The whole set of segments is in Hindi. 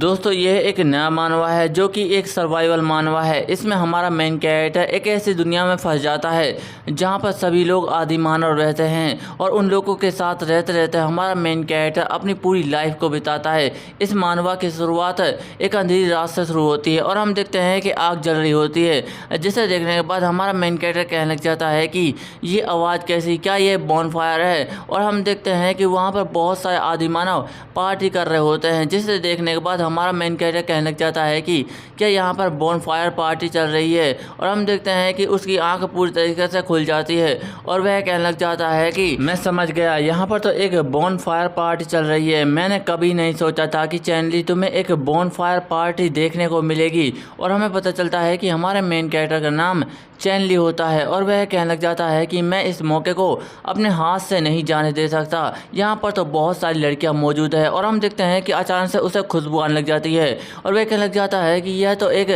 दोस्तों यह एक नया मानवा है जो कि एक सर्वाइवल मानवा है। इसमें हमारा मेन कैरेक्टर एक ऐसी दुनिया में फंस जाता है जहां पर सभी लोग आदि मानव रहते हैं और उन लोगों के साथ रहते रहते हमारा मेन कैरेक्टर अपनी पूरी लाइफ को बिताता है। इस मानवा की शुरुआत एक अंधेरी रात से शुरू होती है और हम देखते हैं कि आग जल रही होती है, जिसे देखने के बाद हमारा मेन कैरेक्टर कहने लग जाता है कि ये आवाज़ कैसी, क्या ये बॉनफायर है। और हम देखते हैं कि वहाँ पर बहुत सारे आदि मानव पार्टी कर रहे होते हैं, जिसे देखने के बाद हमारा मेन कैरेक्टर कहने लग जाता है कि क्या यहाँ पर बॉनफायर पार्टी चल रही है। और हम देखते हैं कि उसकी आंख पूरी तरीके से खुल जाती है और वह कहने लग जाता है कि मैं समझ गया, यहाँ पर तो एक बॉनफायर पार्टी चल रही है। मैंने कभी नहीं सोचा था कि चैनली तुम्हें एक बॉनफायर पार्टी देखने को मिलेगी। और हमें पता चलता है कि हमारे मेन कैरेक्टर का नाम चैनली होता है और वह कहने लग जाता है कि मैं इस मौके को अपने हाथ से नहीं जाने दे सकता। यहाँ पर तो बहुत सारी लड़कियाँ मौजूद है। और हम देखते हैं कि अचानक से उसे खुशबू आने लग जाती है और वह कहने लग जाता है कि यह तो एक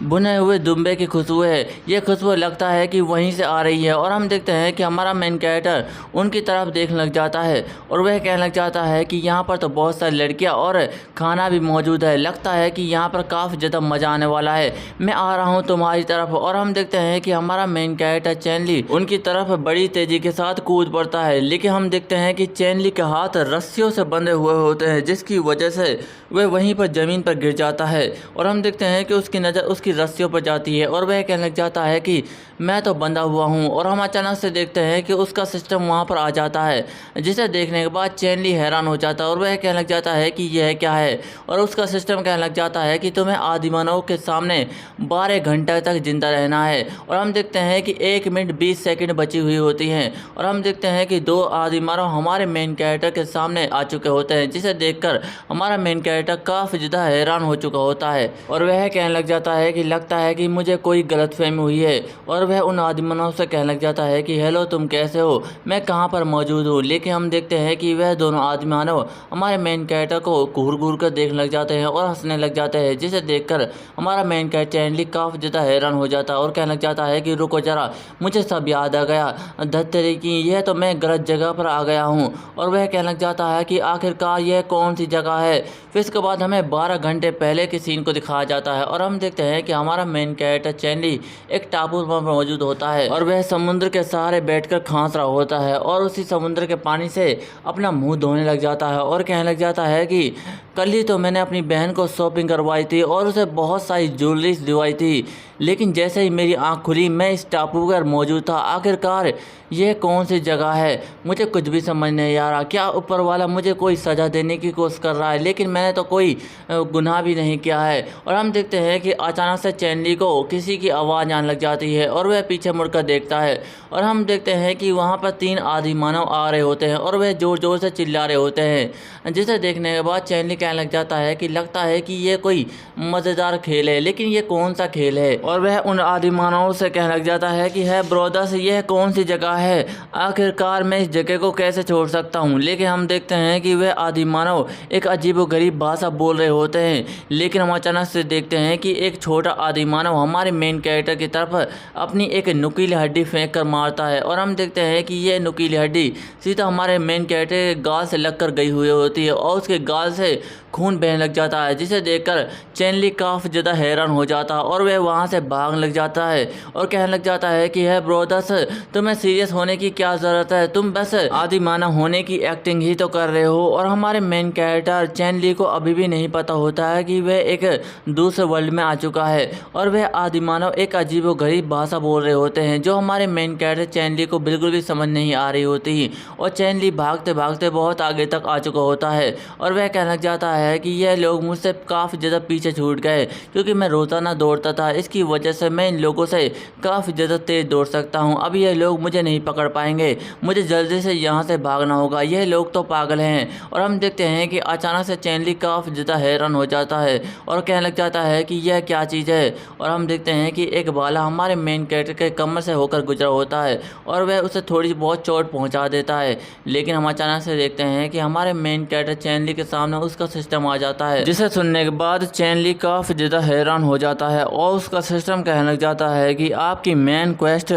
भुने हुए दुम्बे की खुशबू है। यह खुशबू लगता है कि वहीं से आ रही है। और हम देखते हैं कि हमारा मेन कैरेक्टर उनकी तरफ देखने लग जाता है और वह कहने लग जाता है कि यहाँ पर तो बहुत सारी लड़कियाँ और खाना भी मौजूद है। लगता है कि यहाँ पर काफ़ी ज़्यादा मज़ा आने वाला है, मैं आ रहा हूँ तुम्हारी तरफ। और हम देखते हैं कि हमारा मेन कैरेक्टर चैनली उनकी तरफ बड़ी तेजी के साथ कूद पड़ता है, लेकिन हम देखते हैं कि चैनली के हाथ रस्सियों से बंधे हुए होते हैं, जिसकी वजह से वह वहीं पर ज़मीन पर गिर जाता है। और हम देखते हैं कि उसकी नज़र उसकी रस्सियों पर जाती है और वह कहने लग जाता है कि मैं तो बंधा हुआ हूँ। और हम अचानक से देखते हैं कि उसका सिस्टम वहाँ पर आ जाता है, जिसे देखने के बाद चैनली हैरान हो जाता है और वह कहने लग जाता है कि यह क्या है। और उसका सिस्टम कहने लग जाता है कि तुम्हें आदिमानव के सामने 12 घंटे तक जिंदा रहना है। और हम देखते हैं कि 1 मिनट 20 सेकंड बची हुई होती हैं और हम देखते हैं कि 2 आदिमानव हमारे मेन कैरेक्टर के सामने आ चुके होते हैं, जिसे देखकर हमारा मेन कैरेक्टर काफ़ी ज़्यादा हैरान हो चुका होता है। और वह कहने लग जाता है कि लगता है कि मुझे कोई गलतफहमी हुई है। और वह उन आदिमानव से कहने लग जाता है कि हेलो, तुम कैसे हो, मैं कहाँ पर मौजूद हूँ। लेकिन हम देखते हैं कि वह दोनों आदिमानव हमारे मेन कैरेक्टर को घूर घूर कर देखने लग जाते हैं और हंसने लग जाते हैं, जिसे देखकर हमारा मेन कैरेक्टर चैनली काफ़ी ज़्यादा हैरान हो जाता है और कहने लग जाता है कि रुको जरा, मुझे सब याद आ गया, धत्तेरी की यह तो मैं गलत जगह पर आ गया हूँ। और वह कहने लग जाता है कि आखिरकार यह कौन सी जगह है। फिर इसके बाद हमें 12 घंटे पहले के सीन को दिखाया जाता है और हम देखते हैं कि हमारा मेन कैरेक्टर चैनली एक टापू पर मौजूद होता है और वह समुद्र के सहारे बैठकर खांस रहा होता है और उसी समुद्र के पानी से अपना मुंह धोने लग जाता है और कहने लग जाता है कि कल ही तो मैंने अपनी बहन को शॉपिंग करवाई थी और उसे बहुत सारी ज्वेलरीज दिलवाई थी, लेकिन जैसे ही मेरी आंख खुली मैं इस टापू पर मौजूद था। आखिरकार यह कौन सी जगह है, मुझे कुछ भी समझ नहीं आ रहा। क्या ऊपर वाला मुझे कोई सज़ा देने की कोशिश कर रहा है, लेकिन मैंने तो कोई गुनाह भी नहीं किया है। और हम देखते हैं कि अचानक से चैनली को किसी की आवाज़ आने लग जाती है और वह पीछे मुड़कर देखता है और हम देखते हैं कि वहाँ पर 3 आदिमानव आ रहे होते हैं और वह ज़ोर ज़ोर से चिल्ला रहे होते हैं, जिसे देखने के बाद चैनली कहने लग जाता है कि लगता है कि ये कोई मज़ेदार खेल है, लेकिन ये कौन सा खेल है। और वह उन आदिमानवों से कहने लग जाता है कि है ब्रोदर्स, यह कौन सी जगह है, आखिरकार मैं इस जगह को कैसे छोड़ सकता हूँ। लेकिन हम देखते हैं कि वह आदिमानव एक अजीबोगरीब भाषा बोल रहे होते हैं, लेकिन हम अचानक से देखते हैं कि एक छोटा आदिमानव हमारे मेन कैरेक्टर की तरफ अपनी एक नुकीली हड्डी फेंक कर मारता है और हम देखते हैं कि यह नुकीली हड्डी सीधा हमारे मेन कैरेक्टर के गाल से लगकर गई हुई होती है और उसके गाल से खून बहने लग जाता है, जिसे देखकर चैनली काफ़ी ज़्यादा हैरान हो जाता है और वह वहाँ से भागने लग जाता है और कहने लग जाता है कि है ब्रोदर्स, तुम्हें सीरियस होने की क्या ज़रूरत है, तुम बस आदिमानव होने की एक्टिंग ही तो कर रहे हो। और हमारे मेन कैरेक्टर चैनली को अभी भी नहीं पता होता है कि वह एक दूसरे वर्ल्ड में आ चुका है और वह आदिमानव एक अजीबोगरीब भाषा बोल रहे होते हैं, जो हमारे मेन कैरेक्टर चैनली को बिल्कुल भी समझ नहीं आ रही होती। और चैनली भागते भागते बहुत आगे तक आ चुका होता है और वह कहने लग जाता है कि यह लोग मुझसे काफ़ी ज़्यादा पीछे छूट गए, क्योंकि मैं रोज़ाना दौड़ता था, इसकी वजह से मैं इन लोगों से काफ़ी ज़्यादा तेज़ दौड़ सकता हूँ। अब यह लोग मुझे नहीं पकड़ पाएंगे, मुझे जल्दी से यहाँ से भागना होगा, यह लोग तो पागल हैं। और हम देखते हैं कि अचानक से चैनली काफ़ी ज़्यादा हैरान हो जाता है और कहने लग जाता है कि यह क्या चीज़ है। और हम देखते हैं कि एक भाला हमारे मेन कैरेक्टर के कमर से होकर गुजरा होता है और वह उसे थोड़ी बहुत चोट पहुँचा देता है, लेकिन हम अचानक से देखते हैं कि हमारे मेन कैरेक्टर चैनली के सामने उसका सिस्टम आ जाता है, जिसे सुनने के बाद चैनली काफी ज्यादा हैरान हो जाता है और उसका सिस्टम कहने लग जाता है कि आपकी मेन क्वेस्ट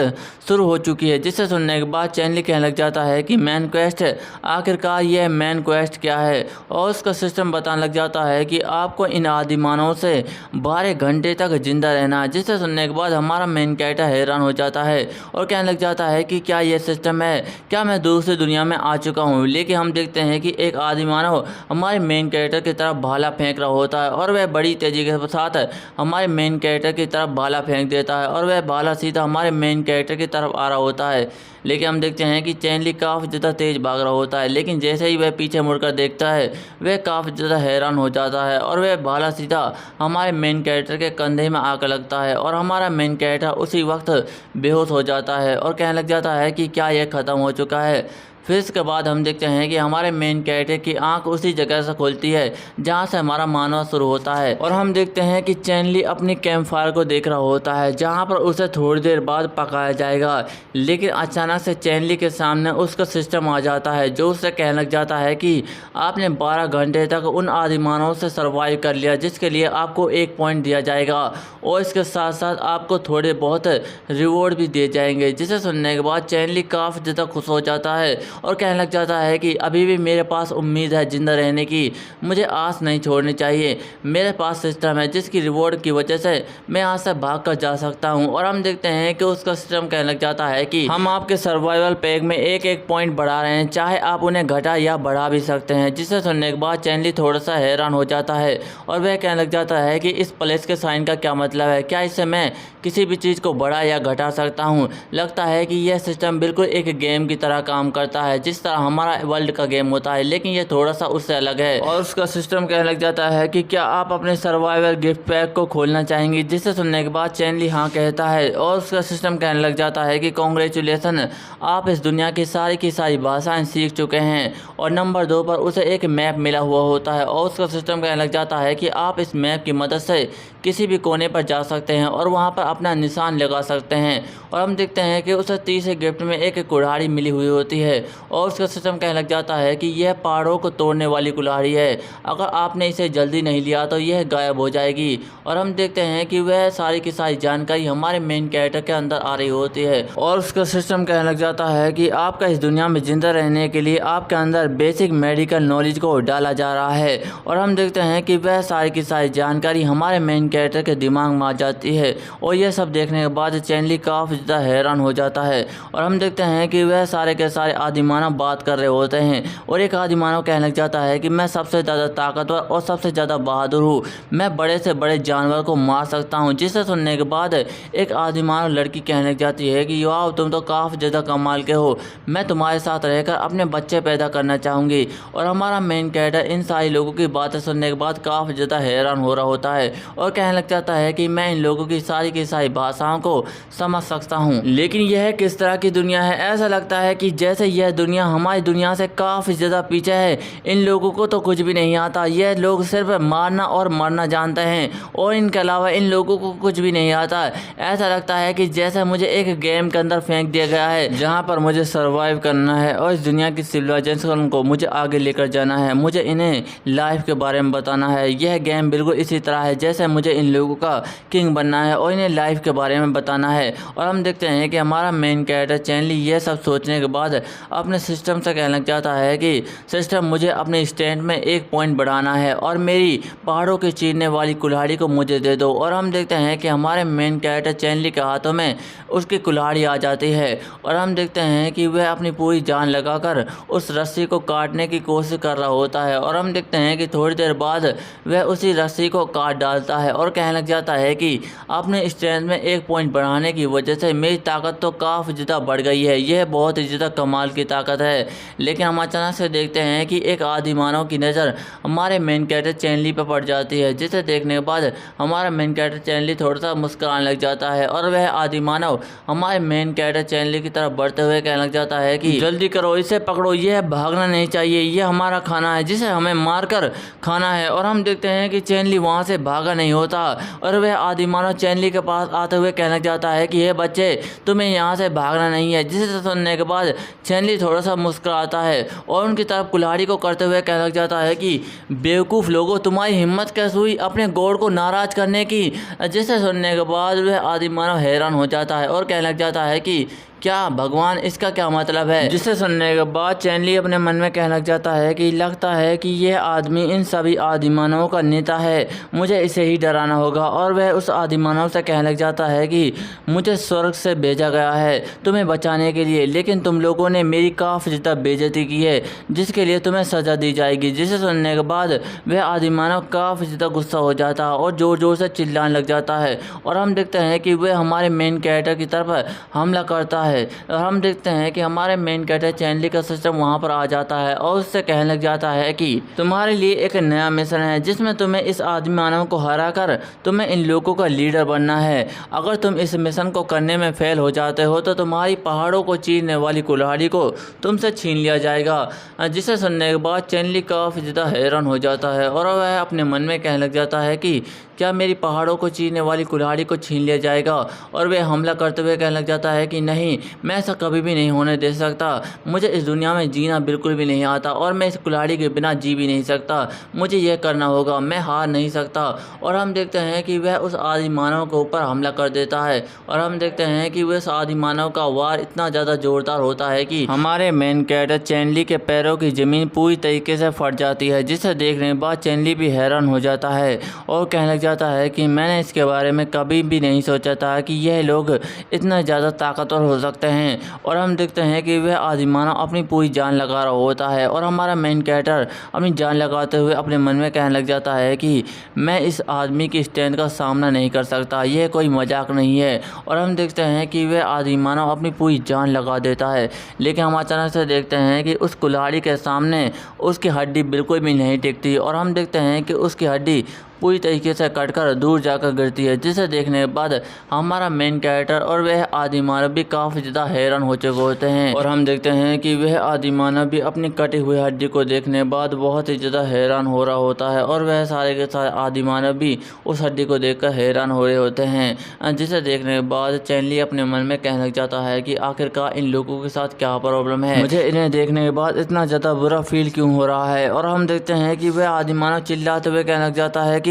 शुरू हो चुकी है। जिसे सुनने के बाद चैनली कहने लग जाता है कि मेन क्वेस्ट, आखिरकार यह मेन क्वेस्ट क्या है। और उसका सिस्टम बताने लग जाता है कि आपको इन आदिमानव से 12 घंटे तक जिंदा रहना है। जिसे सुनने के बाद हमारा मेन कैरेक्टर हैरान हो जाता है और कहने लग जाता है कि क्या यह सिस्टम है, क्या मैं दूसरी दुनिया में आ चुका हूँ। लेकिन हम देखते हैं कि एक आदिमानव हमारे मेन कैरेक्टर की तरफ भाला फेंक रहा होता है और वह बड़ी तेजी के साथ हमारे मेन कैरेक्टर की तरफ भाला फेंक देता है और वह भाला सीधा हमारे मेन कैरेक्टर की तरफ आ रहा होता है। लेकिन हम देखते हैं कि चैनली काफ़ी ज़्यादा तेज़ भाग रहा होता है, लेकिन जैसे ही वह पीछे मुड़कर देखता है वह काफ़ी ज़्यादा हैरान हो जाता है और वह भाला सीधा हमारे मेन कैरेक्टर के कंधे में आकर लगता है और हमारा मेन कैरेक्टर उसी वक्त बेहोश हो जाता है और कहने लग जाता है कि क्या यह ख़त्म हो चुका है। फिर इसके बाद हम देखते हैं कि हमारे मेन कैरेक्टर की आंख उसी जगह से खुलती है जहां से हमारा मानवा शुरू होता है और हम देखते हैं कि चैनली अपनी कैंप फायर को देख रहा होता है जहां पर उसे थोड़ी देर बाद पकाया जाएगा। लेकिन अचानक से चैनली के सामने उसका सिस्टम आ जाता है जो उससे कहने लग जाता है कि आपने 12 घंटे तक उन आदिमानवों से सर्वाइव कर लिया, जिसके लिए आपको 1 पॉइंट दिया जाएगा और इसके साथ साथ आपको थोड़े बहुत रिवॉर्ड भी दिए जाएंगे। जिसे सुनने के बाद चैनली काफ़ी ज़्यादा खुश हो जाता है और कहने लग जाता है कि अभी भी मेरे पास उम्मीद है जिंदा रहने की, मुझे आस नहीं छोड़नी चाहिए। मेरे पास सिस्टम है जिसकी रिवॉर्ड की वजह से मैं यहाँ से भाग कर जा सकता हूँ। और हम देखते हैं कि उसका सिस्टम कहने लग जाता है कि हम आपके सर्वाइवल पैक में 1-1 पॉइंट बढ़ा रहे हैं, चाहे आप उन्हें घटा या बढ़ा भी सकते हैं। जिसे सुनने के बाद चैनली थोड़ा सा हैरान हो जाता है और वह कहने लग जाता है कि इस प्लस के साइन का क्या मतलब है, क्या इससे मैं किसी भी चीज़ को बढ़ा या घटा सकता हूँ। लगता है कि यह सिस्टम बिल्कुल एक गेम की तरह काम करता है, जिस तरह हमारा वर्ल्ड का गेम होता है, लेकिन ये थोड़ा सा उससे अलग है। और उसका सिस्टम कहने लग जाता है कि क्या आप अपने सर्वाइवल गिफ्ट पैक को खोलना चाहेंगे। जिसे सुनने के बाद चैनली हाँ कहता है और उसका सिस्टम कहने लग जाता है कि कॉन्ग्रेचुलेसन, आप इस दुनिया की सारी भाषाएं सीख चुके हैं। और नंबर 2 पर उसे एक मैप मिला हुआ होता है और उसका सिस्टम कहने लग जाता है कि आप इस मैप की मदद से किसी भी कोने पर जा सकते हैं और वहाँ पर अपना निशान लगा सकते हैं। और हम देखते हैं कि उसे तीसरे गिफ्ट में एक कुल्हाड़ी मिली हुई होती है और उसका सिस्टम कहने लग जाता है कि यह पहाड़ों को तोड़ने वाली कुल्हाड़ी है, अगर आपने इसे जल्दी नहीं लिया तो यह गायब हो जाएगी। और हम देखते हैं कि वह सारी की सारी जानकारी हमारे मेन कैरेक्टर के अंदर आ रही होती है और उसका सिस्टम कहने लग जाता है कि आपका इस दुनिया में जिंदा रहने के लिए आपके अंदर बेसिक मेडिकल नॉलेज को डाला जा रहा है। और हम देखते हैं कि वह सारी की सारी जानकारी हमारे मेन कैरेक्टर के दिमाग में आ जाती है और यह सब देखने के बाद चैनली काफ़ी ज़्यादा हैरान हो जाता है। और हम देखते हैं कि वह सारे के सारे आदिमानव बात कर रहे होते हैं और एक आदिमानव कहने लग जाता है कि मैं सबसे ज़्यादा ताकतवर और सबसे ज़्यादा बहादुर हूँ, मैं बड़े से बड़े जानवर को मार सकता हूँ। जिसे सुनने के बाद एक आदिमानव लड़की कहने लग जाती है कि वाह, तुम तो काफ़ी ज़्यादा कमाल के हो, मैं तुम्हारे साथ रहकर अपने बच्चे पैदा करना चाहूँगी। और हमारा मेन कैरेक्टर इन सारी लोगों की बातें सुनने के बाद काफ़ी ज़्यादा हैरान हो रहा होता है और कहने लग जाता है कि मैं इन लोगों की सारी भाषाओं को समझ सकता हूँ, लेकिन यह किस तरह की दुनिया है। ऐसा लगता है कि जैसे यह दुनिया हमारी दुनिया से काफ़ी ज़्यादा पीछे है। इन लोगों को तो कुछ भी नहीं आता, यह लोग सिर्फ मारना और मरना जानते हैं और इनके अलावा इन लोगों को कुछ भी नहीं आता। ऐसा लगता है कि जैसे मुझे एक गेम के अंदर फेंक दिया गया है जहाँ पर मुझे सर्वाइव करना है और इस दुनिया की सिविलाइजेशन को मुझे आगे लेकर जाना है, मुझे इन्हें लाइफ के बारे में बताना है। यह गेम बिल्कुल इसी तरह है जैसे मुझे इन लोगों का किंग बनना है और इन्हें लाइफ के बारे में बताना है। और हम देखते हैं कि हमारा मेन कैरेक्टर चैनली यह सब सोचने के बाद अपने सिस्टम से कहने लग जाता है कि सिस्टम, मुझे अपने स्टैंड में 1 पॉइंट बढ़ाना है और मेरी पहाड़ों की चीरने वाली कुल्हाड़ी को मुझे दे दो। और हम देखते हैं कि हमारे मेन कैरेक्टर चैनली के हाथों में उसकी कुल्हाड़ी आ जाती है और हम देखते हैं कि वह अपनी पूरी जान लगाकर उस रस्सी को काटने की कोशिश कर रहा होता है। और हम देखते हैं कि थोड़ी देर बाद वह उसी रस्सी को काट डालता है और कहने लग जाता है कि अपने स्ट्रेंथ में 1 पॉइंट बढ़ाने की वजह से मेरी ताकत तो काफ़ी ज़्यादा बढ़ गई है, यह बहुत ही ज़्यादा कमाल की ताकत है। लेकिन हम अचानक से देखते हैं कि एक आदिमानव की नज़र हमारे मेन कैरेक्टर चैनली पर पड़ जाती है, जिसे देखने के बाद हमारा मेन कैरेक्टर चैनली थोड़ा सा मुस्कुराने लग जाता है और वह आदिमानव हमारे मेन कैरेक्टर चैनली की तरफ बढ़ते हुए कहने लग जाता है कि जल्दी करो, इसे पकड़ो, यह भागना नहीं चाहिए, यह हमारा खाना है जिसे हमें मारकर खाना है। और हम देखते हैं कि चैनली वहाँ से भागा नहीं होता और वह आदिमानव चैनली के पास आते हुए कहने लग जाता है कि ये बच्चे, तुम्हें यहाँ से भागना नहीं है। जिसे सुनने के बाद चैनली थोड़ा सा मुस्कुराता है और उनकी तरफ कुल्हाड़ी को करते हुए कहने लग जाता है कि बेवकूफ़ लोगों, तुम्हारी हिम्मत कैसे हुई अपने गॉड को नाराज़ करने की। जिसे सुनने के बाद वह आदिमानव हैरान हो जाता है और कहने लग जाता है कि क्या भगवान, इसका क्या मतलब है। जिसे सुनने के बाद चैनली अपने मन में कहने लग जाता है कि लगता है कि यह आदमी इन सभी आदिमानवों का नेता है, मुझे इसे ही डराना होगा। और वह उस आदिमानव से कहने लग जाता है कि मुझे स्वर्ग से भेजा गया है तुम्हें बचाने के लिए, लेकिन तुम लोगों ने मेरी काफ़ी ज़्यादा बेइज्जती की है जिसके लिए तुम्हें सज़ा दी जाएगी। जिसे सुनने के बाद वह आदिमानव काफ़ी ज़्यादा गुस्सा हो जाता है और ज़ोर ज़ोर से चिल्लाने लग जाता है। और हम देखते हैं कि वह हमारे मेन कैरेक्टर की तरफ हमला करता है और हम देखते हैं कि हमारे मेन कैरेक्टर चैनली का सिस्टम वहां पर आ जाता है और उससे कहने लग जाता है कि तुम्हारे लिए एक नया मिशन है जिसमें तुम्हें इस आदिमानव को हराकर तुम्हें इन लोगों का लीडर बनना है। अगर तुम इस मिशन को करने में फेल हो जाते हो तो तुम्हारी पहाड़ों को चीरने वाली कुल्हाड़ी को तुमसे छीन लिया जाएगा। जिसे सुनने के बाद चैनली काफ़ी ज़्यादा हैरान हो जाता है और वह अपने मन में कहने लग जाता है कि क्या मेरी पहाड़ों को चीरने वाली कुल्हाड़ी को छीन लिया जाएगा। और वह हमला करते हुए कहने लग जाता है कि नहीं, मैं ऐसा कभी भी नहीं होने दे सकता, मुझे इस दुनिया में जीना बिल्कुल भी नहीं आता और मैं इस कुल्हाड़ी के बिना जी भी नहीं सकता, मुझे यह करना होगा, मैं हार नहीं सकता। और हम देखते हैं कि वह उस आदिमानव के ऊपर हमला कर देता है और हम देखते हैं कि वह उस आदिमानव का वार इतना ज़्यादा जोरदार होता है कि हमारे मेन कैरेक्टर चैनली के पैरों की ज़मीन पूरी तरीके से फट जाती है। जिसे देखने के बाद चैनली भी हैरान हो जाता है और कहने लग जाता है कि मैंने इसके बारे में कभी भी नहीं सोचा था कि यह लोग इतना ज़्यादा ताकतवर हो सकते हैं। और हम देखते हैं कि वह आदिमानव अपनी पूरी जान लगा रहा होता है और हमारा मेन कैरेक्टर अपनी जान लगाते हुए अपने मन में कहने लग जाता है कि मैं इस आदमी की स्ट्रेंथ का सामना नहीं कर सकता, यह कोई मजाक नहीं है। और हम देखते हैं कि वह आदिमानव अपनी पूरी जान लगा देता है, लेकिन हम अचानक से देखते हैं कि उस कुल्हाड़ी के सामने उसकी हड्डी बिल्कुल भी नहीं टिकती और हम देखते हैं कि उसकी हड्डी पूरी तरीके से कटकर दूर जाकर गिरती है। जिसे देखने के बाद हमारा मेन कैरेक्टर और वह आदिमानव भी काफ़ी ज़्यादा हैरान हो चुके होते हैं और हम देखते हैं कि वह आदिमानव भी अपनी कटी हुई हड्डी को देखने के बाद बहुत ही ज़्यादा हैरान हो रहा होता है और वह सारे के सारे आदिमानव भी उस हड्डी को देखकर हैरान हो रहे होते हैं। जिसे देखने के बाद चैनली अपने मन में कहने लग जाता है कि आखिरकार इन लोगों के साथ क्या प्रॉब्लम है, मुझे इन्हें देखने के बाद इतना ज़्यादा बुरा फील क्यों हो रहा है। और हम देखते हैं कि वह आदिमानव चिल्लाते हुए कहने लग जाता है कि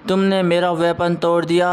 तुमने मेरा वेपन तोड़ दिया,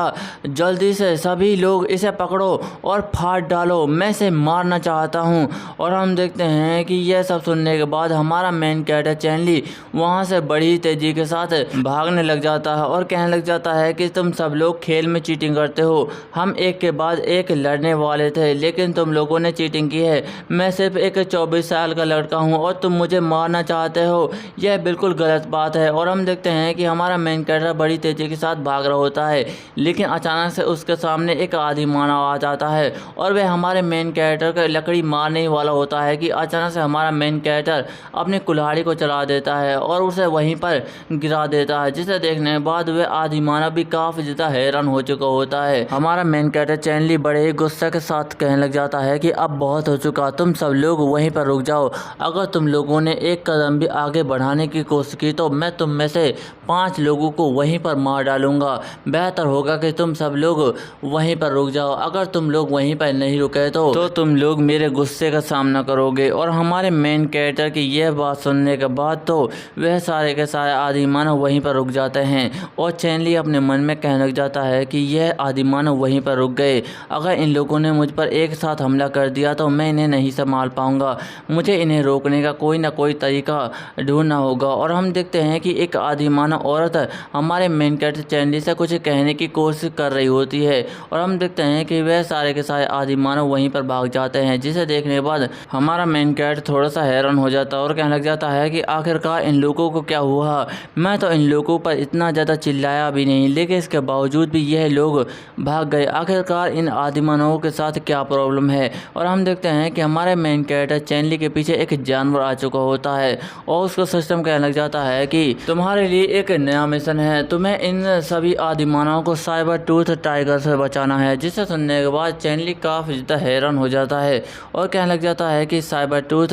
जल्दी से सभी लोग इसे पकड़ो और फाड़ डालो, मैं इसे मारना चाहता हूँ। और हम देखते हैं कि यह सब सुनने के बाद हमारा मेन कैरेक्टर चैनली वहाँ से बड़ी तेजी के साथ भागने लग जाता है और कहने लग जाता है कि तुम सब लोग खेल में चीटिंग करते हो, हम एक के बाद एक लड़ने वाले थे लेकिन तुम लोगों ने चीटिंग की है, मैं सिर्फ एक 24 साल का लड़का हूँ और तुम मुझे मारना चाहते हो, यह बिल्कुल गलत बात है। और हम देखते हैं कि हमारा मेन कैरेक्टर बड़ी तेजी के साथ भाग रहा होता है, लेकिन अचानक से उसके सामने एक आदिमानव आ जाता है और वह हमारे मेन कैरेक्टर को लकड़ी मारने ही वाला होता है कि अचानक से हमारा मेन कैरेक्टर अपनी कुल्हाड़ी को चला देता है और उसे वहीं पर गिरा देता है। जिसे देखने के बाद वह आदिमानव भी काफ़ी ज़्यादा हैरान हो चुका होता है। हमारा मेन कैरेक्टर चैनली बड़े ही गुस्से के साथ कहने लग जाता है कि अब बहुत हो चुका, तुम सब लोग वहीं पर रुक जाओ, अगर तुम लोगों ने एक कदम भी आगे बढ़ाने की कोशिश की तो मैं तुम में से 5 लोगों को वहीं पर मार डालूंगा, बेहतर होगा कि तुम सब लोग वहीं पर रुक जाओ, अगर तुम लोग वहीं पर नहीं रुके तो तुम लोग मेरे गुस्से का सामना करोगे। और हमारे मेन कैरेक्टर की यह बात सुनने के बाद तो वह सारे के सारे आदिमानव वहीं पर रुक जाते हैं और चैनली अपने मन में कहने लग जाता है कि यह आदिमानव वहीं पर रुक गए, अगर इन लोगों ने मुझ पर एक साथ हमला कर दिया तो मैं इन्हें नहीं संभाल पाऊंगा, मुझे इन्हें रोकने का कोई ना कोई तरीका ढूंढना होगा। और हम देखते हैं कि एक आदिमानव औरत हमारे मेन कैरेक्टर चैनली से कुछ कहने की कोशिश कर रही होती है और हम देखते हैं कि वह सारे के सारे आदिमानव वहीं पर भाग जाते हैं। जिसे देखने के बाद हमारा मेन कैरेक्टर थोड़ा सा हैरान हो जाता है और कहने लग जाता है कि आखिरकार इन लोगों को क्या हुआ, मैं तो इन लोगों पर इतना ज़्यादा चिल्लाया भी नहीं, लेकिन इसके बावजूद भी यह लोग भाग गए, आखिरकार इन आदिमानवों के साथ क्या प्रॉब्लम है। और हम देखते हैं कि हमारे मेन कैरेक्टर चैनली के पीछे एक जानवर आ चुका होता है और उसका सिस्टम कहने लग जाता है कि तुम्हारे लिए एक नया मिशन है, हैं, तुम्हें इन सभी आदिमानवों को साइबर टूथ टाइगर से बचाना है। जिसे सुनने के बाद चैनली काफ़ी ज़्यादा हैरान हो जाता है और कहने लग जाता है कि साइबर टूथ,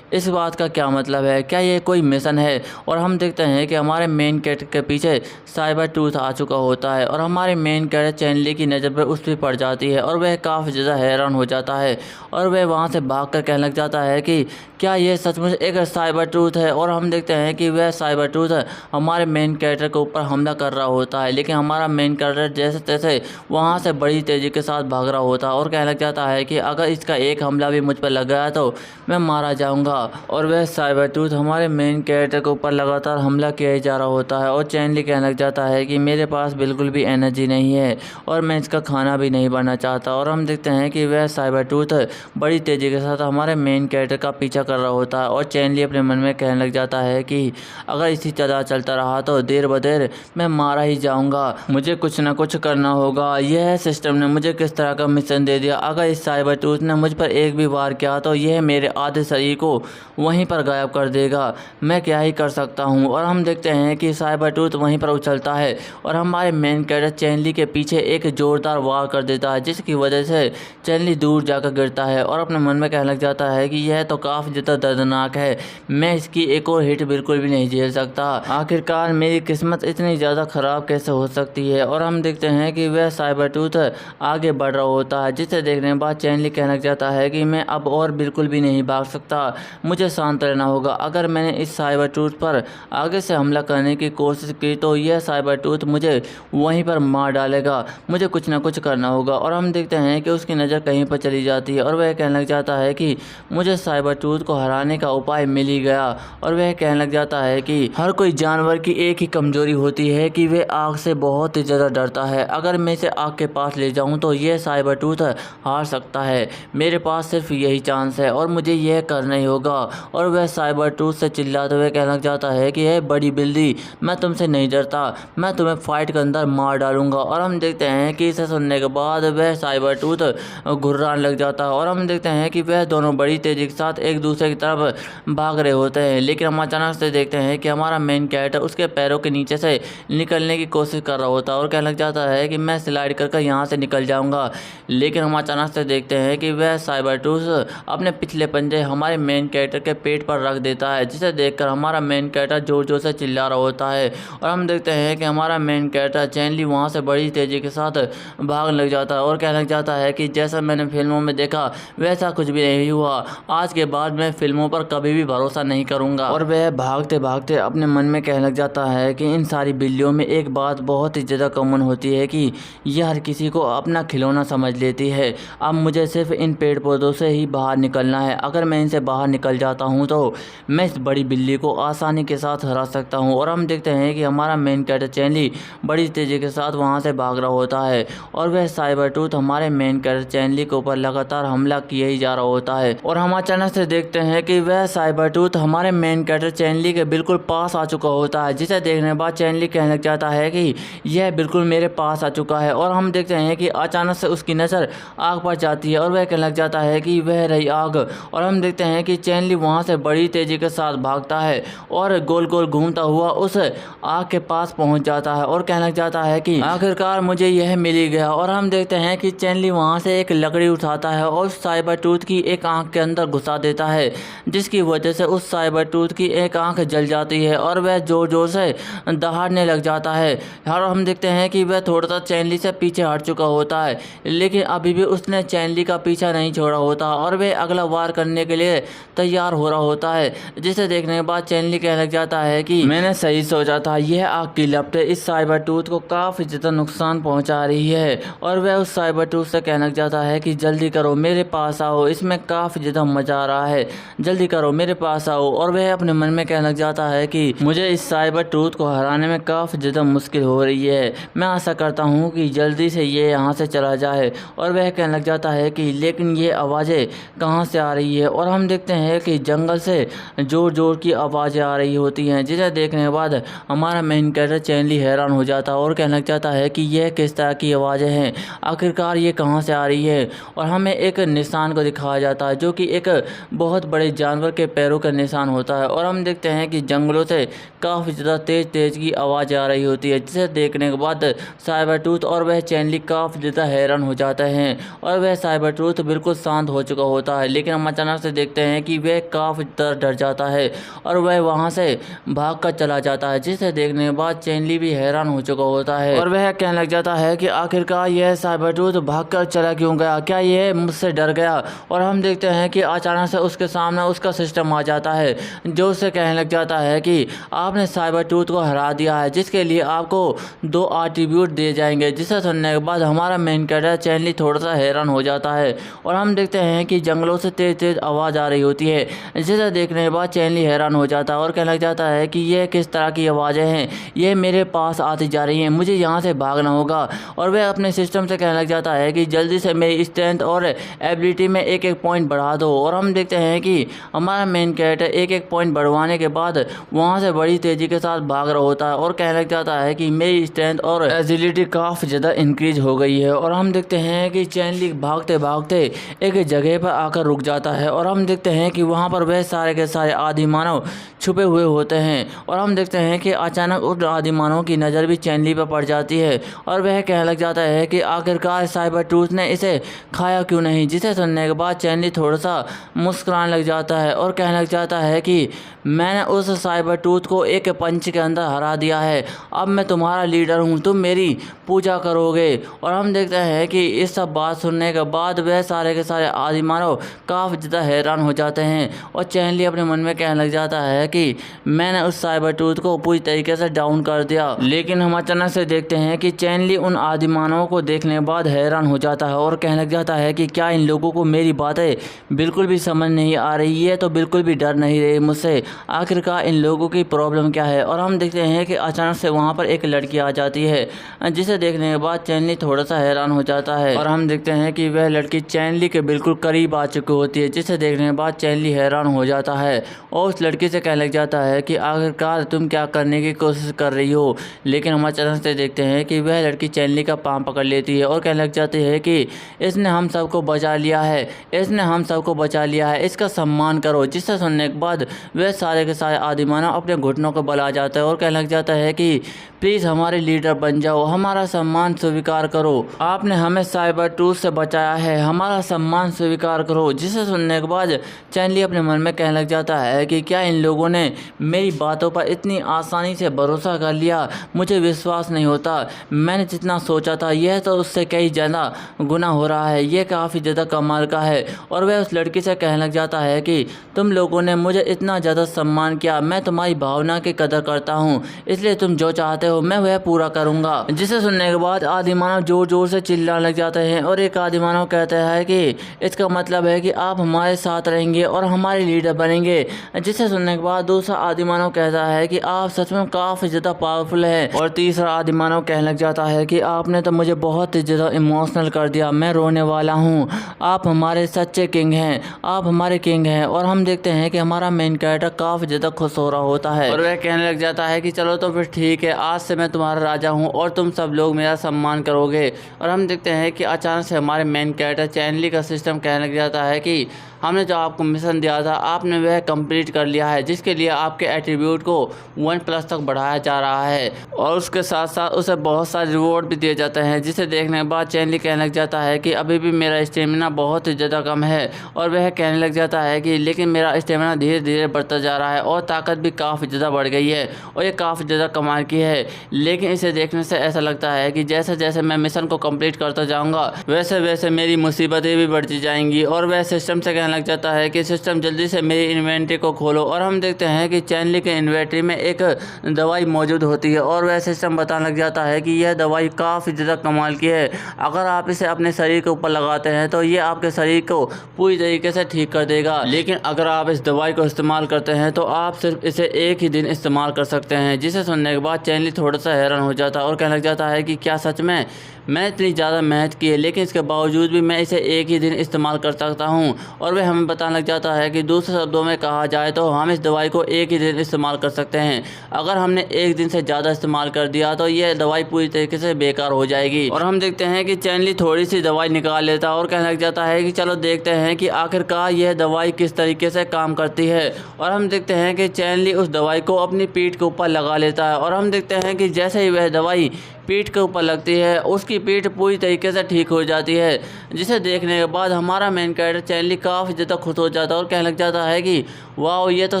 इस बात का क्या मतलब है, क्या ये कोई मिशन है? और हम देखते हैं कि हमारे मेन कैरेक्टर के पीछे साइबर टूथ आ चुका होता है और हमारे मेन कैरेक्टर चैनली की नज़र पर उस पर पड़ जाती है और वह काफ़ी ज़्यादा हैरान हो जाता है और वह वहाँ से भाग कर कहने लग जाता है कि क्या ये सचमुच एक साइबर टूथ है? और हम देखते हैं कि वह साइबर टूथ हमारे मेन कैरेक्टर के ऊपर हमला कर रहा होता है, लेकिन हमारा मेन कैरेक्टर जैसे तैसे वहाँ से बड़ी तेज़ी के साथ भाग रहा होता है और कहने लग जाता है कि अगर इसका एक हमला भी मुझ पर लग गया तो मैं मारा जाऊँगा। और वह साइबर टूथ हमारे मेन कैरेक्टर के ऊपर लगातार हमला किया ही जा रहा होता है और चैनली कहने लग जाता है कि मेरे पास बिल्कुल भी एनर्जी नहीं है और मैं इसका खाना भी नहीं बनना चाहता। और हम देखते हैं कि वह साइबर टूथ बड़ी तेज़ी के साथ हमारे मेन कैरेक्टर का पीछा कर रहा होता है और चैनली अपने मन में कहने लग जाता है कि अगर इसी तरह चलता रहा तो देर ब देर मैं मारा ही जाऊंगा, मुझे कुछ ना कुछ करना होगा। यह सिस्टम ने मुझे किस तरह का मिशन दे दिया, अगर इस साइबर टूथ ने मुझ पर एक भी वार किया तो यह मेरे आधे शरीर को वहीं पर गायब कर देगा, मैं क्या ही कर सकता हूँ। और हम देखते हैं कि साइबर टूथ वहीं पर उछलता है और हमारे मेन कैरेक्टर चैनली के पीछे एक जोरदार वार कर देता है, जिसकी वजह से चैनली दूर जाकर गिरता है और अपने मन में कहने लग जाता है कि यह तो काफ़ी ज़्यादा दर्दनाक है, मैं इसकी एक और हिट बिल्कुल भी नहीं झेल सकता, आखिरकार मेरी किस्मत इतनी ज़्यादा ख़राब कैसे हो सकती है। और हम देखते हैं कि वह साइबर टूथ आगे बढ़ रहा होता है, जिसे देखने के बाद चैनली कहने लग जाता है कि मैं अब और बिल्कुल भी नहीं भाग सकता, मुझे शांत रहना होगा। अगर मैंने इस साइबर टूथ पर आगे से हमला करने की कोशिश की तो यह साइबर टूथ मुझे वहीं पर मार डालेगा, मुझे कुछ ना कुछ करना होगा। और हम देखते हैं कि उसकी नज़र कहीं पर चली जाती है और वह कहने लग जाता है कि मुझे साइबर टूथ को हराने का उपाय मिल ही गया। और वह कहने लग जाता है कि हर कोई जानवर की एक ही कमजोरी होती है कि वे आग से बहुत ही ज़्यादा डरता है, अगर मैं इसे आग के पास ले जाऊं तो यह साइबर टूथ हार सकता है, मेरे पास सिर्फ यही चांस है और मुझे यह करना ही होगा। और वह साइबर टूथ से चिल्लाते हुए कहने लग जाता है कि यह बड़ी बिल्ली, मैं तुमसे नहीं डरता, मैं तुम्हें फाइट के अंदर मार डालूंगा। और हम देखते हैं कि इसे सुनने के बाद वह साइबर टूथ घुर्राने लग जाता है और हम देखते हैं कि वह दोनों बड़ी तेजी के साथ एक दूसरे की तरफ भाग रहे होते हैं, लेकिन हम अचानक से देखते हैं कि हमारा मेन कैरेक्टर उसके पैरों के नीचे से निकलने की कोशिश कर रहा होता है और कहने लग जाता है कि मैं स्लाइड करके यहाँ से निकल जाऊँगा, लेकिन हम अचानक से देखते हैं कि वह साइबर टूथ अपने पिछले पंजे हमारे मेन कैरेक्टर के पेट पर रख देता है, जिसे देखकर हमारा मेन कैरेक्टर जोर जोर से चिल्ला रहा होता है। और हम देखते हैं कि हमारा मेन कैरेक्टर चैनली वहाँ से बड़ी तेज़ी के साथ भागने लग जाता है और कहने लग जाता है कि जैसा मैंने फिल्मों में देखा वैसा कुछ भी नहीं हुआ, आज के बाद मैं फिल्मों पर कभी भी भरोसा नहीं करूँगा। और वह भागते भागते अपने मन में कहने लग जाता है कि इन सारी बिल्लियों में एक बात बहुत ही ज़्यादा कॉमन होती है कि यह हर किसी को अपना खिलौना समझ लेती है, अब मुझे सिर्फ इन पेड़ पौधों से ही बाहर निकलना है, अगर मैं इनसे बाहर निकल जाता हूँ तो मैं इस बड़ी बिल्ली को आसानी के साथ हरा सकता हूँ। और हम देखते हैं कि हमारा मेन कैरेक्टर चैनली बड़ी तेज़ी के साथ वहाँ से भाग रहा होता है और वह साइबर टूथ हमारे मेन कैरेक्टर चैनली के ऊपर लगातार हमला किए ही जा रहा होता है। और हम अचानक से देखते हैं कि वह साइबर टूथ हमारे मेन कैरेक्टर चैनली के बिल्कुल पास आ चुका होता है, जिसे देखने के बाद चैनली कहने लग जाता है कि यह बिल्कुल मेरे पास आ चुका है। और हम देखते हैं कि अचानक से उसकी नज़र आग पर जाती है और वह कहने लग जाता है कि वह रही आग। और हम देखते हैं कि चैनली वहाँ से बड़ी तेज़ी के साथ भागता है और गोल गोल घूमता हुआ उस आग के पास पहुँच जाता है और कहने लग जाता है कि आखिरकार मुझे यह मिल ही गया। और हम देखते हैं कि चैनली वहाँ से एक लकड़ी उठाता है और साइबर टूथ की एक आंख के अंदर घुसा देता है, जिसकी वजह से उस साइबर टूथ की एक आंख जल जाती है और वह जोर जोर से दहाड़ने लग जाता है। और हम देखते हैं कि वह थोड़ा सा चैनली से पीछे हट चुका होता है, लेकिन अभी भी उसने चैनली का पीछा नहीं छोड़ा होता और वह अगला वार करने के लिए तैयार हो रहा होता है, जिसे देखने के बाद चैनली कहने लग जाता है कि मैंने सही सोचा था, यह आग की लपटें इस साइबर टूथ को काफ़ी ज़्यादा नुकसान पहुंचा रही है। और वह उस साइबर टूथ से कहने लग जाता है कि जल्दी करो, मेरे पास आओ, इसमें काफ़ी ज़्यादा मज़ा आ रहा है, जल्दी करो, मेरे पास आओ। और वह अपने मन में कहने लग जाता है कि मुझे इस साइबर टूथ को हराने में काफ़ी ज़्यादा मुश्किल हो रही है, मैं आशा करता हूँ कि जल्दी से ये यहाँ से चला जाए। और वह कहने लग जाता है कि लेकिन ये आवाज़ें कहाँ से आ रही है। और हम देखते हैं कि जंगल से जोर जोर की आवाज़ें आ रही होती हैं, जिसे देखने के बाद हमारा मेन कैरेक्टर चैनली हैरान हो जाता है और कहने लग जाता है कि यह किस तरह की आवाज़ें हैं, आखिरकार ये कहाँ से आ रही है। और हमें एक निशान को दिखाया जाता है जो कि एक बहुत बड़े जानवर के पैरों का निशान होता है। और हम देखते हैं कि जंगलों से काफ़ी ज़्यादा तेज़ तेज़ की आवाज़ आ रही होती है, जिसे देखने के बाद साइबरट्रूथ और वह चैनली काफ़ी ज़्यादा हैरान हो जाते हैं और वह साइबरट्रूथ बिल्कुल शांत हो चुका होता है। लेकिन हम अचानक से देखते हैं कि वह काफ़ी डर जाता है और वह वहाँ से भाग कर चला जाता है, जिसे देखने के बाद चैनली भी हैरान हो चुका होता है और वह कहने लग जाता है कि आखिरकार यह साइबरट्रूथ भाग कर चला क्यों गया, क्या यह मुझसे डर गया। और हम देखते हैं कि अचानक से उसके सामने उसका सिस्टम आ जाता है, जो उसे कहने लग जाता है कि आपने साइबरट्रूथ को हरा दिया है, जिसके लिए आपको 2 एट्रीब्यूट दिए जाएंगे। जिसे सुनने के बाद हमारा मेन कैरेक्टर चैनली थोड़ा सा हैरान हो जाता है और हम देखते हैं कि जंगलों से तेज तेज आवाज़ आ रही होती है, जिसे देखने के बाद चैनली हैरान हो जाता है और कहने लग जाता है कि यह किस तरह की आवाज़ें हैं, ये मेरे पास आती जा रही हैं, मुझे यहाँ से भागना होगा। और वह अपने सिस्टम से कहने लग जाता है कि जल्दी से मेरी स्ट्रेंथ और एबिलिटी में एक एक पॉइंट बढ़ा दो। और हम देखते हैं कि हमारा मेन कैरेक्टर एक एक पॉइंट बढ़वाने के बाद वहाँ से बड़ी तेज़ी के साथ भाग रहा होता है और कहने लग जाता है कि मेरी स्ट्रेंथ और एजिलिटी काफ़ी ज़्यादा इंक्रीज हो गई है। और हम देखते हैं कि चैनली भागते भागते एक जगह पर आकर रुक जाता है और हम देखते हैं कि वहाँ पर वह सारे के सारे आदि मानव छुपे हुए होते हैं। और हम देखते हैं कि अचानक उन आदि मानवों की नज़र भी चैनली पर पड़ जाती है और वह कहने लग जाता है कि आखिरकार साइबरट्रूथ ने इसे खाया क्यों नहीं। जिसे सुनने के बाद चैनली थोड़ा सा मुस्कुराने लग जाता है और कहने लग जाता है कि मैंने उस साइबरट्रूथ को एक पंच के अंदर हरा दिया है, अब मैं तुम्हारा लीडर हूँ, तुम मेरी पूजा करोगे। और हम देखते हैं कि इस सब बात सुनने के बाद वह सारे के सारे आदि मानव काफ़ी ज़्यादा हैरान हो जाते हैं और चैनली अपने मन में कहने लग जाता है कि मैंने उस साइबरट्रूथ को पूरी तरीके से डाउन कर दिया। लेकिन हम अचानक से देखते हैं कि चैनली उन आदि मानवों को देखने के बाद हैरान हो जाता है और कहने लग जाता है कि क्या इन लोगों को मेरी बातें बिल्कुल भी समझ नहीं आ रही है, तो बिल्कुल भी डर नहीं रही मुझसे, आखिरकार इन लोगों की प्रॉब्लम क्या है। और हम देखते हैं कि अचानक से वहाँ पर एक लड़की आ जाती है, जिसे देखने के बाद चैनली थोड़ा सा हैरान हो जाता है और हम देखते हैं कि वह लड़की चैनली के बिल्कुल करीब आ चुकी होती है, जिसे देखने के बाद चैनली हैरान हो जाता है और उस लड़की से कहने लग जाता है कि आखिरकार तुम क्या करने की कोशिश कर रही हो। लेकिन हम अचानक से देखते हैं कि वह लड़की चैनली का पाँव पकड़ लेती है और कहने लग जाती है कि इसने हम सबको बचा लिया है, इसने हम सबको बचा लिया है, इसका सम्मान करो। जिससे सुनने के बाद वह सारे के सारे आदि मानव अपने घुटनों को बला जाता है और कहने लग जाता है कि प्लीज़ हमारे लीडर बन जाओ, हमारा सम्मान स्वीकार करो, आपने हमें साइबरट्रूथ से बचाया है, हमारा सम्मान स्वीकार करो। जिसे सुनने के बाद चैनली अपने मन में कहने लग जाता है कि क्या इन लोगों ने मेरी बातों पर इतनी आसानी से भरोसा कर लिया, मुझे विश्वास नहीं होता, मैंने जितना सोचा था यह तो उससे कई ज़्यादा गुना हो रहा है, यह काफ़ी ज़्यादा कमाल का है। और वह उस लड़की से कहने लग जाता है कि तुम लोगों ने मुझे इतना ज़्यादा सम्मान किया, मैं तुम्हारी भावना की कदर करता हूँ, इसलिए तुम जो चाहते हो मैं वह पूरा करूँगा। जिसे सुनने के बाद आदि मानव जोर जोर से चिल्लाने लग जाते हैं और एक आदि मानव कहता है कि इसका मतलब है कि आप हमारे साथ रहेंगे और हमारे लीडर बनेंगे। जिसे सुनने के बाद दूसरा आदि मानव कहता है कि आप सच में काफ़ी ज़्यादा पावरफुल है। और तीसरा आदि मानव कहने लग जाता है कि आपने तो मुझे बहुत ही ज़्यादा इमोशनल कर दिया, मैं रोने वाला हूँ, आप हमारे सच्चे किंग हैं, आप हमारे किंग हैं। और हम देखते हैं कि हमारा मेन कैरेक्टर काफ़ी ज़्यादा खुश हो रहा होता है और वह कहने लग जाता है कि चलो तो फिर ठीक है, आज से मैं तुम्हारा राजा हूँ और तुम सब लोग मेरा सम्मान करोगे। और हम देखते हैं कि अचानक से हमारे मेन कैरेक्टर चैनली का सिस्टम कहने लग जाता है कि हमने जो आपको मिशन दिया था आपने वह कंप्लीट कर लिया है, जिसके लिए आपके एट्रीब्यूट को 1+ तक बढ़ाया जा रहा है और उसके साथ साथ उसे बहुत सारे रिवॉर्ड भी दिए जाते हैं। जिसे देखने के बाद चैनली कहने लग जाता है कि अभी भी मेरा स्टेमिना बहुत ही ज़्यादा कम है। और वह कहने लग जाता है कि लेकिन मेरा स्टेमिना धीरे धीरे बढ़ता जा रहा है और ताकत भी काफ़ी ज़्यादा बढ़ गई है और ये काफ़ी ज़्यादा कमाल की है। लेकिन इसे देखने से ऐसा लगता है कि जैसे जैसे मैं मिशन को कंप्लीट करता जाऊँगा वैसे वैसे मेरी मुसीबतें भी बढ़ती जाएंगी। और वह सिस्टम से कहने लग जाता है कि सिस्टम जल्दी से मेरी इन्वेंट्री को खोलो। और हम देखते हैं कि चैनली के इन्वेंट्री में एक दवाई मौजूद होती है और वह सिस्टम बताने लग जाता है कि यह दवाई काफ़ी ज़्यादा कमाल की है, अगर आप इसे अपने शरीर के ऊपर लगाते हैं तो ये आपके शरीर को पूरी तरीके से ठीक कर देगा। लेकिन अगर आप इस दवाई को इस्तेमाल करते हैं तो आप सिर्फ इसे एक ही दिन इस्तेमाल कर सकते हैं। जिसे सुनने के बाद चैनली थोड़ा सा हैरान हो जाता है और कहने लग जाता है कि क्या सच में मैं इतनी ज़्यादा मेहनत की है लेकिन इसके बावजूद भी मैं इसे एक ही दिन इस्तेमाल कर सकता हूँ। और वह हमें बताने लग जाता है कि दूसरे शब्दों में कहा जाए तो हम इस दवाई को एक ही दिन इस्तेमाल कर सकते हैं, अगर हमने एक दिन से ज़्यादा इस्तेमाल कर दिया तो यह दवाई पूरी तरीके से बेकार हो जाएगी। और हम देखते हैं कि चैनली थोड़ी सी दवाई निकाल लेता है और कहने लग जाता है कि चलो देखते हैं कि आखिरकार यह दवाई किस तरीके से काम करती है। और हम देखते हैं कि चैनली उस दवाई को अपनी पीठ के ऊपर लगा लेता लगता है और हम देखते हैं कि जैसे ही वह दवाई पीठ के ऊपर लगती है उसकी पीठ पूरी तरीके से ठीक हो जाती है, जिसे देखने के बाद हमारा मेन कैरेक्टर चैनली काफ़ी ज़्यादा खुश हो जाता है और कहने लग जाता है कि वाह, ये तो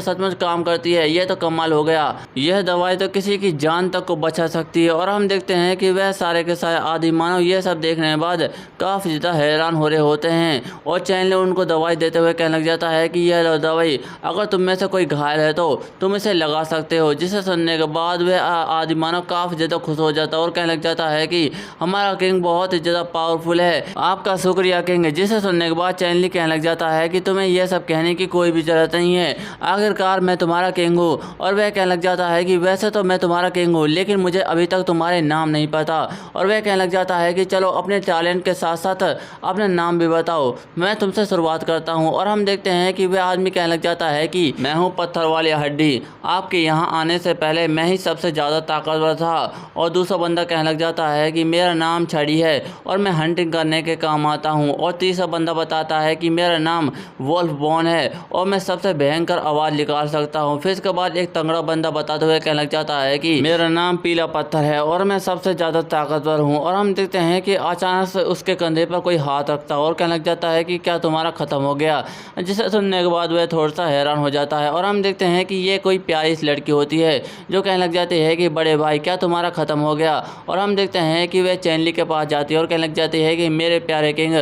सचमुच काम करती है, ये तो कमाल हो गया, यह दवाई तो किसी की जान तक को बचा सकती है। और हम देखते हैं कि वह सारे के सारे आदि मानव ये सब देखने के बाद काफ़ी ज़्यादा हैरान हो रहे होते हैं और चैनली उनको दवाई देते हुए कहने लग जाता है कि यह दवाई अगर तुम में से कोई घायल है तो तुम इसे लगा सकते हो। जिसे सुनने के बाद वह आदि मानव काफ़ी ज़्यादा खुश हो जाता है और कहने लग जाता है कि हमारा किंग बहुत ही ज़्यादा पावरफुल है, आपका शुक्रिया किंग। जिसे सुनने के बाद चैनली कहने लग जाता है कि तुम्हें यह सब कहने की कोई भी ज़रूरत नहीं है, आखिरकार मैं तुम्हारा किंग हूँ। और वह कहने लग जाता है कि वैसे तो मैं तुम्हारा किंग हूँ, लेकिन मुझे अभी तक तुम्हारे नाम नहीं पता। और वह कहने लग जाता है कि चलो अपने टैलेंट के साथ साथ अपना नाम भी बताओ, मैं तुमसे शुरुआत करता हूँ। और हम देखते हैं कि वह आदमी कहने लग जाता है कि मैं हूँ पत्थर वाली हड्डी, आपके यहाँ आने से पहले मैं ही सबसे ज़्यादा ताकतवर था। और दूसरा बंदा कहने लग जाता है कि मेरा नाम छड़ी है और मैं हंटिंग करने के काम आता हूँ। और तीसरा बंदा बताता है कि मेरा नाम वोल्फ बॉन है और मैं सबसे भयंकर आवाज़ निकाल सकता हूँ। फिर इसके बाद एक तगड़ा बंदा बताते हुए कहने लग जाता है कि मेरा नाम पीला पत्थर है और मैं सबसे ज़्यादा ताकतवर हूँ। और हम देखते हैं कि अचानक से उसके कंधे पर कोई हाथ रखता है और कहने लग जाता है कि क्या तुम्हारा ख़त्म हो गया। जिसे सुनने के बाद वह थोड़ा सा हैरान हो जाता है और हम देखते हैं कि ये कोई प्यारी सी लड़की होती है जो कहने लग जाती है कि बड़े भाई क्या तुम्हारा ख़त्म हो गया। और हम देखते हैं कि वह चैनली के पास जाती है और कहने लग जाती है कि मेरे प्यारे किंग,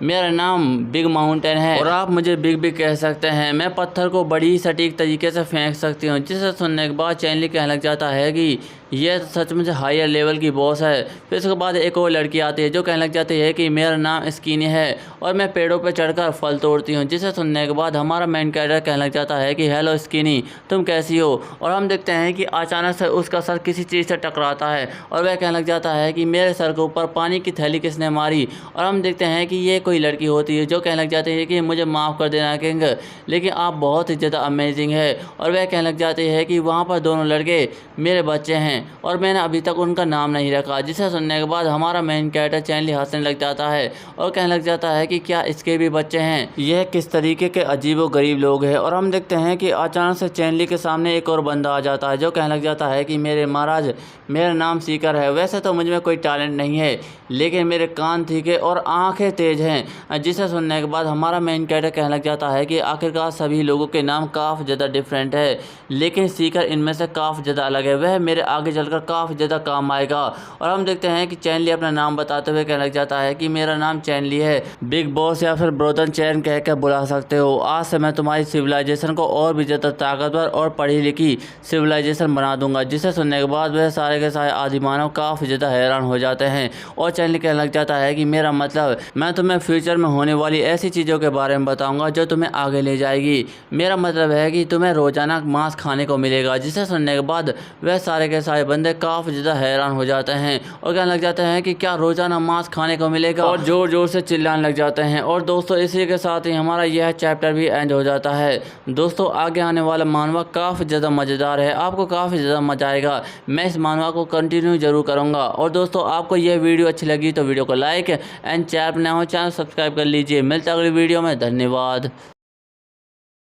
मेरा नाम बिग माउंटेन है और आप मुझे बिग बिग कह सकते हैं, मैं पत्थर को बड़ी सटीक तरीके से फेंक सकती हूँ। जिसे सुनने के बाद चैनली कहने लग जाता है कि यह सच में हायर लेवल की बॉस है। फिर उसके बाद एक और लड़की आती है जो कहने लग जाती है कि मेरा नाम स्कीनी है और मैं पेड़ों पर चढ़कर फल तोड़ती हूँ। जिसे सुनने के बाद हमारा मेन कैरेक्टर कहने लग जाता है कि हेलो स्कीनी, तुम कैसी हो। और हम देखते हैं कि अचानक से उसका सर किसी चीज़ से टकराता है और वह कहने लग जाता है कि मेरे सर के ऊपर पानी की थैली किसने मारी। और हम देखते हैं कि ये कोई लड़की होती है जो कहने लग जाती है कि मुझे माफ़ कर देना किंग, लेकिन आप बहुत ही ज़्यादा अमेजिंग है। और वह कहने लग जाती है कि वहाँ पर दोनों लड़के मेरे बच्चे हैं और मैंने अभी तक उनका नाम नहीं रखा। जिसे सुनने के बाद हमारा मेन कैरेक्टर चैनली हंसने लग जाता है और कहने लग जाता है कि क्या इसके भी बच्चे हैं, यह किस तरीके के अजीब व गरीब लोग हैं। और हम देखते हैं कि अचानक से चैनली के सामने एक और बंदा आ जाता है जो कहने लग जाता है कि मेरे महाराज, मेरा नाम सीकर है, वैसे तो मुझ में कोई टैलेंट नहीं है, लेकिन मेरे कान तीखे और आंखें तेज हैं। जिसे सुनने के बाद हमारा मेन कैरेक्टर कहने लग जाता है कि आखिरकार सभी लोगों के नाम काफ़ी ज़्यादा डिफरेंट है, लेकिन सीकर इनमें से काफ़ी ज़्यादा अलग है, वह मेरे आगे चलकर काफ़ी ज़्यादा काम आएगा। और हम देखते हैं कि चैनली अपना नाम बताते हुए कहने लग जाता है कि मेरा नाम चैनली है, बिग बॉस या फिर ब्रोदन चैन कह कर बुला सकते हो। आज से मैं तुम्हारी सिविलाइजेशन को और भी ज़्यादा ताकतवर और पढ़ी लिखी सिविलाइजेशन बना दूंगा। जिसे सुनने के बाद वह सारे के सारे आदिमानव काफ़ी ज़्यादा हैरान हो जाते हैं और चैनली कहने लग जाता है कि मेरा मतलब मैं तुम्हें फ्यूचर में होने वाली ऐसी चीज़ों के बारे में बताऊंगा जो तुम्हें आगे ले जाएगी। मेरा मतलब है कि तुम्हें रोजाना मांस खाने को मिलेगा। जिसे सुनने के बाद वह सारे के सारे बंदे काफ़ी ज़्यादा हैरान हो जाते हैं और कहने लग जाते हैं कि क्या रोजाना मांस खाने को मिलेगा, और ज़ोर ज़ोर से चिल्लाने लग जाते हैं। और दोस्तों इसी के साथ ही हमारा यह चैप्टर भी एंड हो जाता है। दोस्तों आगे आने वाला मानवा काफ़ी ज़्यादा मज़ेदार है, आपको काफ़ी ज़्यादा मज़ा आएगा। मैं इस मानवा को कंटिन्यू जरूर करूँगा। और दोस्तों आपको यह वीडियो अच्छी लगी तो वीडियो को लाइक एंड चैनल पर नया हो चैनल सब्सक्राइब कर लीजिए। मिलता है अगली वीडियो में, धन्यवाद।